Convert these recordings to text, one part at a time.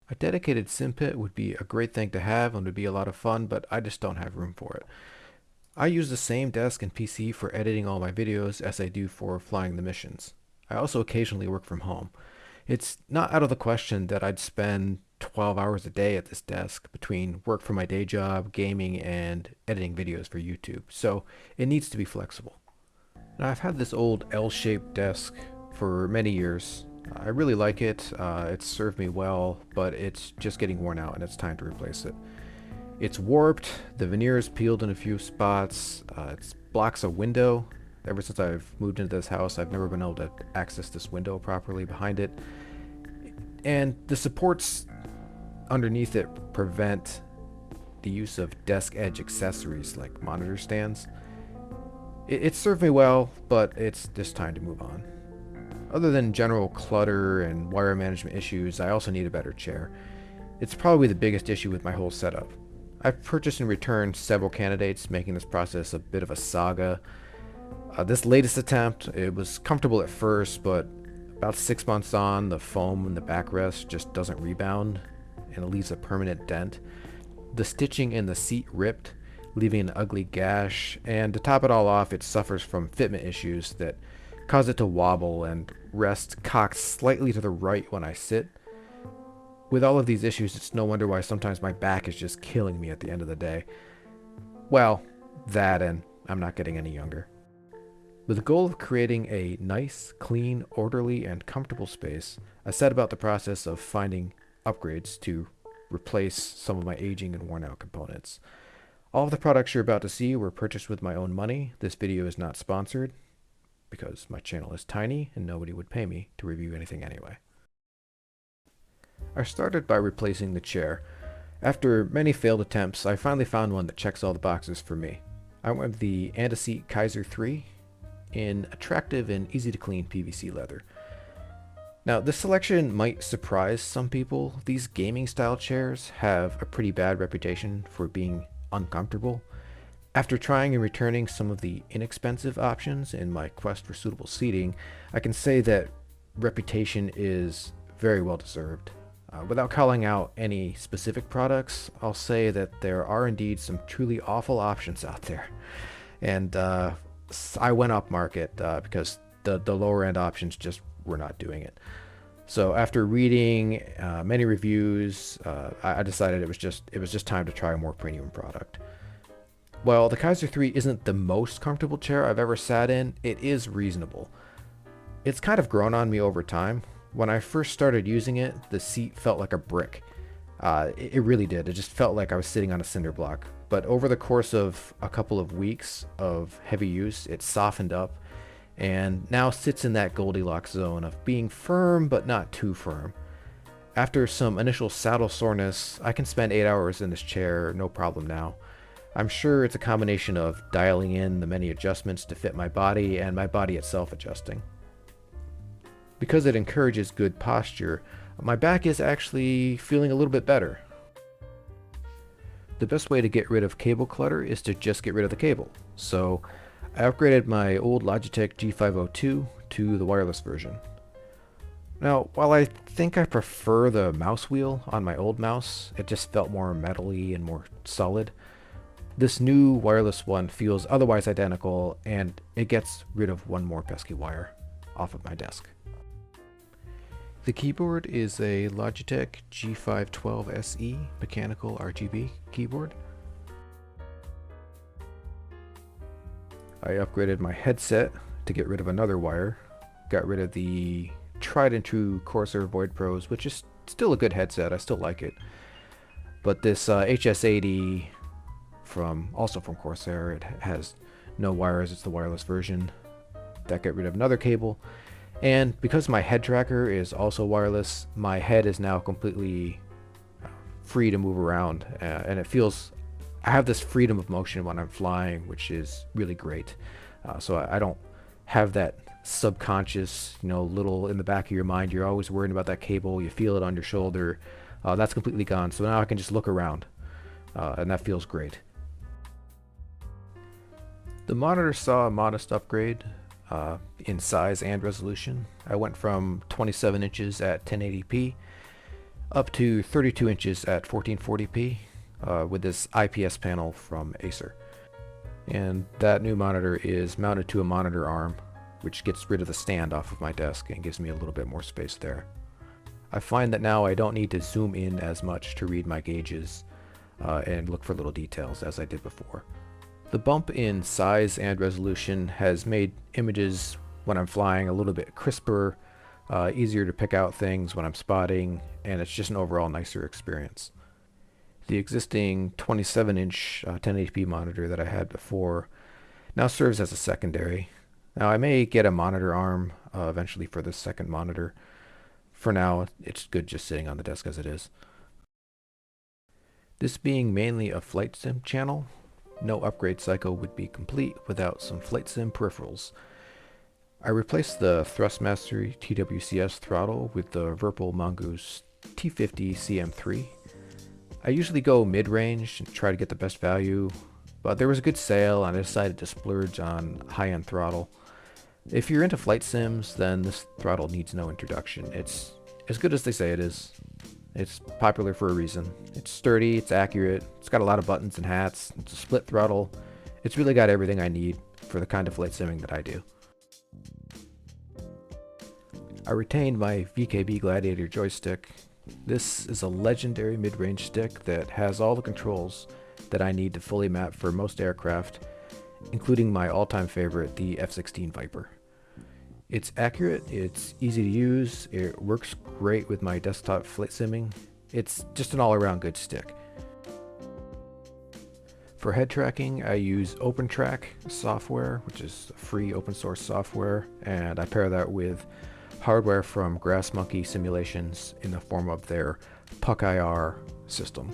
A dedicated sim pit would be a great thing to have and would be a lot of fun, but I just don't have room for it. I use the same desk and PC for editing all my videos as I do for flying the missions. I also occasionally work from home. It's not out of the question that I'd spend 12 hours a day at this desk between work for my day job, gaming, and editing videos for YouTube, so it needs to be flexible. Now, I've had this old L-shaped desk for many years. I really like it. It's served me well, but it's just getting worn out and it's time to replace it. It's warped, the veneer is peeled in a few spots, it blocks a window. Ever since I've moved into this house, I've never been able to access this window properly behind it. And the supports underneath it prevent the use of desk edge accessories like monitor stands. It served me well, but it's just time to move on. Other than general clutter and wire management issues, I also need a better chair. It's probably the biggest issue with my whole setup. I've purchased and returned several candidates, making this process a bit of a saga. This latest attempt, it was comfortable at first, but about 6 months on, the foam in the backrest just doesn't rebound, and it leaves a permanent dent. The stitching in the seat ripped, leaving an ugly gash, and to top it all off, it suffers from fitment issues that cause it to wobble and rest cocked slightly to the right when I sit. With all of these issues, it's no wonder why sometimes my back is just killing me at the end of the day. Well, that and I'm not getting any younger. With the goal of creating a nice, clean, orderly, and comfortable space, I set about the process of finding upgrades to replace some of my aging and worn out components. All of the products you're about to see were purchased with my own money. This video is not sponsored because my channel is tiny and nobody would pay me to review anything anyway. I started by replacing the chair. After many failed attempts, I finally found one that checks all the boxes for me. I went with the Anti-Seat Kaiser 3 in attractive and easy to clean PVC leather. Now, this selection might surprise some people. These gaming style chairs have a pretty bad reputation for being uncomfortable. After trying and returning some of the inexpensive options in my quest for suitable seating, I can say that reputation is very well deserved. Without calling out any specific products, I'll say that there are indeed some truly awful options out there. And I went up market because the lower end options just were not doing it. So after reading many reviews, I decided it was just time to try a more premium product. While the Kaiser 3 isn't the most comfortable chair I've ever sat in, it is reasonable. It's kind of grown on me over time. When I first started using it, the seat felt like a brick. It really did. It just felt like I was sitting on a cinder block. But over the course of a couple of weeks of heavy use, it softened up and now sits in that Goldilocks zone of being firm but not too firm. After some initial saddle soreness, I can spend 8 hours in this chair no problem now. I'm sure it's a combination of dialing in the many adjustments to fit my body and my body itself adjusting. Because it encourages good posture, my back is actually feeling a little bit better. The best way to get rid of cable clutter is to just get rid of the cable. So I upgraded my old Logitech G502 to the wireless version. Now, while I think I prefer the mouse wheel on my old mouse, it just felt more metally and more solid. This new wireless one feels otherwise identical, and it gets rid of one more pesky wire off of my desk. The keyboard is a Logitech G512 SE mechanical RGB keyboard. I upgraded my headset to get rid of another wire. Got rid of the tried and true Corsair Void Pros, which is still a good headset. I still like it. But this HS80 also from Corsair, it has no wires. It's the wireless version. That got rid of another cable. And because my head tracker is also wireless, my head is now completely free to move around, and it feels I have this freedom of motion when I'm flying, which is really great. So I don't have that subconscious, little in the back of your mind. You're always worrying about that cable. You feel it on your shoulder. That's completely gone. So now I can just look around, and that feels great. The monitor saw a modest upgrade in size and resolution. I went from 27 inches at 1080p up to 32 inches at 1440p with this IPS panel from Acer. And that new monitor is mounted to a monitor arm, which gets rid of the stand off of my desk and gives me a little bit more space there. I find that now I don't need to zoom in as much to read my gauges and look for little details as I did before. The bump in size and resolution has made images when I'm flying a little bit crisper, easier to pick out things when I'm spotting, and it's just an overall nicer experience. The existing 27-inch 1080p monitor that I had before now serves as a secondary. Now I may get a monitor arm eventually for this second monitor. For now, it's good just sitting on the desk as it is. This being mainly a flight sim channel, no upgrade cycle would be complete without some flight sim peripherals. I replaced the Thrustmaster TWCS throttle with the Virpil Mongoose T50 CM3. I usually go mid-range and try to get the best value, but there was a good sale and I decided to splurge on high-end throttle. If you're into flight sims, then this throttle needs no introduction. It's as good as they say it is. It's popular for a reason. It's sturdy, it's accurate, it's got a lot of buttons and hats, it's a split throttle. It's really got everything I need for the kind of flight simming that I do. I retained my VKB Gladiator joystick. This is a legendary mid-range stick that has all the controls that I need to fully map for most aircraft, including my all-time favorite, the F-16 Viper. It's accurate, it's easy to use, it works great with my desktop flight simming. It's just an all-around good stick. For head tracking, I use OpenTrack software, which is free open source software, and I pair that with hardware from Grassmonkey Simulations in the form of their Puck IR system,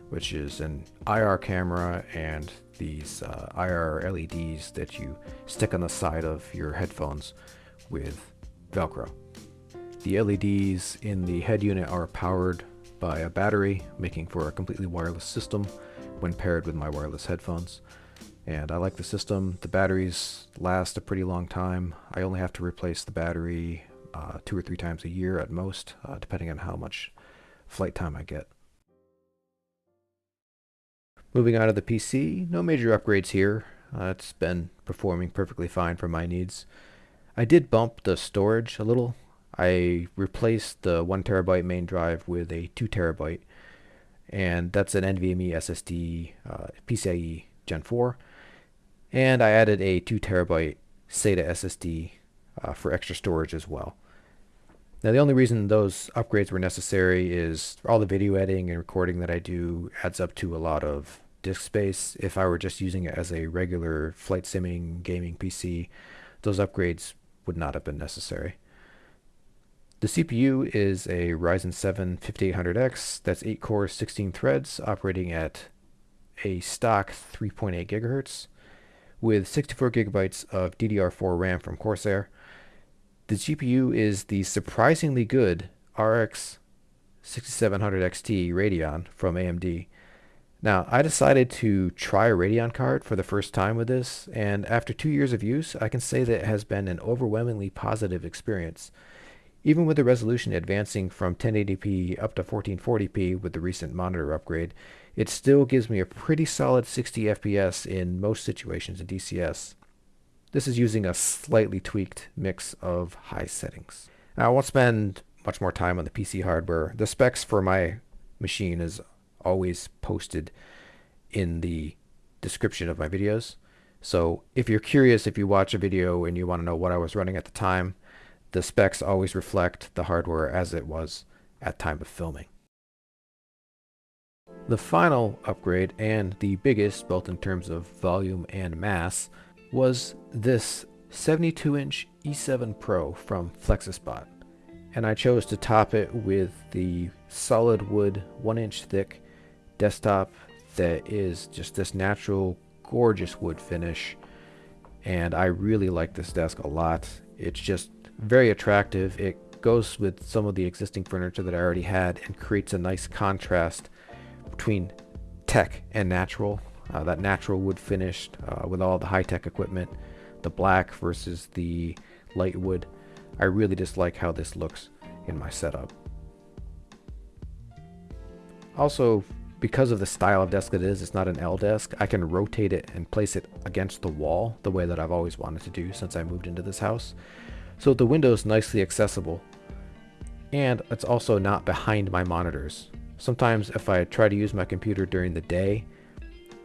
which is an IR camera and these IR LEDs that you stick on the side of your headphones with Velcro. The LEDs in the head unit are powered by a battery, making for a completely wireless system when paired with my wireless headphones. And I like the system. The batteries last a pretty long time. I only have to replace the battery 2 or 3 times a year at most, depending on how much flight time I get. Moving on to the PC, no major upgrades here. It's been performing perfectly fine for my needs. I did bump the storage a little. I replaced the 1TB main drive with a 2TB, and that's an NVMe SSD PCIe Gen 4. And I added a 2TB SATA SSD for extra storage as well. Now the only reason those upgrades were necessary is all the video editing and recording that I do adds up to a lot of disk space. If I were just using it as a regular flight simming gaming PC, those upgrades would not have been necessary. The CPU is a Ryzen 7 5800X, that's 8 cores, 16 threads, operating at a stock 3.8 GHz, with 64 GB of DDR4 RAM from Corsair. The GPU is the surprisingly good RX 6700 XT Radeon from AMD. Now, I decided to try a Radeon card for the first time with this, and after 2 years of use, I can say that it has been an overwhelmingly positive experience. Even with the resolution advancing from 1080p up to 1440p with the recent monitor upgrade, it still gives me a pretty solid 60 FPS in most situations in DCS. This is using a slightly tweaked mix of high settings. Now, I won't spend much more time on the PC hardware. The specs for my machine is always posted in the description of my videos. So if you're curious, if you watch a video and you want to know what I was running at the time, the specs always reflect the hardware as it was at time of filming. The final upgrade, and the biggest both in terms of volume and mass, was this 72-inch E7 Pro from FlexiSpot. And I chose to top it with the solid wood 1-inch thick desktop that is just this natural gorgeous wood finish, and I really like this desk a lot. It's just very attractive. It goes with some of the existing furniture that I already had and creates a nice contrast between tech and natural. That natural wood finish with all the high-tech equipment, the black versus the light wood. I really just like how this looks in my setup. Also, because of the style of desk it is, it's not an L desk, I can rotate it and place it against the wall the way that I've always wanted to do since I moved into this house. So the window is nicely accessible, and it's also not behind my monitors. Sometimes if I try to use my computer during the day,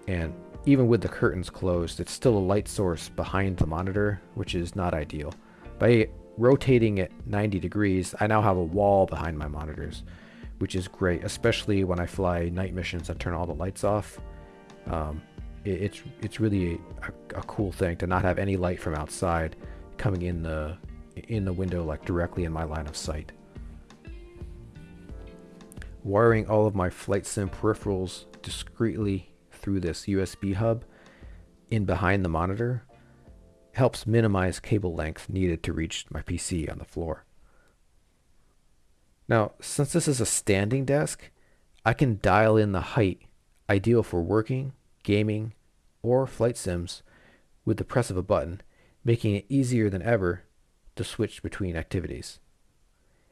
and even with the curtains closed, it's still a light source behind the monitor, which is not ideal. By rotating it 90 degrees, I now have a wall behind my monitors, which is great, especially when I fly night missions and turn all the lights off. It's really a cool thing to not have any light from outside coming in the window, like directly in my line of sight. Wiring all of my flight sim peripherals discreetly through this USB hub in behind the monitor helps minimize cable length needed to reach my PC on the floor. Now, since this is a standing desk, I can dial in the height ideal for working, gaming, or flight sims with the press of a button, making it easier than ever to switch between activities.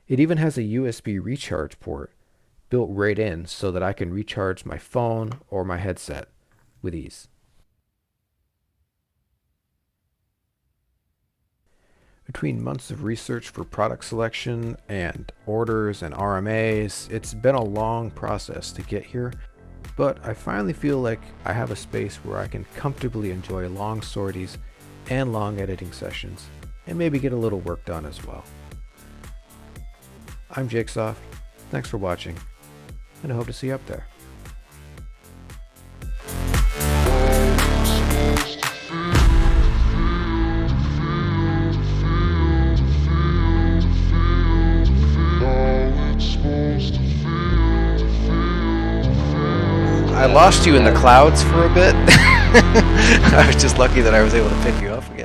It even has a USB recharge port built right in so that I can recharge my phone or my headset with ease. Between months of research for product selection and orders and RMAs, it's been a long process to get here, but I finally feel like I have a space where I can comfortably enjoy long sorties and long editing sessions, and maybe get a little work done as well. I'm Jakesoft, thanks for watching, and I hope to see you up there. I lost you in the clouds for a bit. I was just lucky that I was able to pick you up again.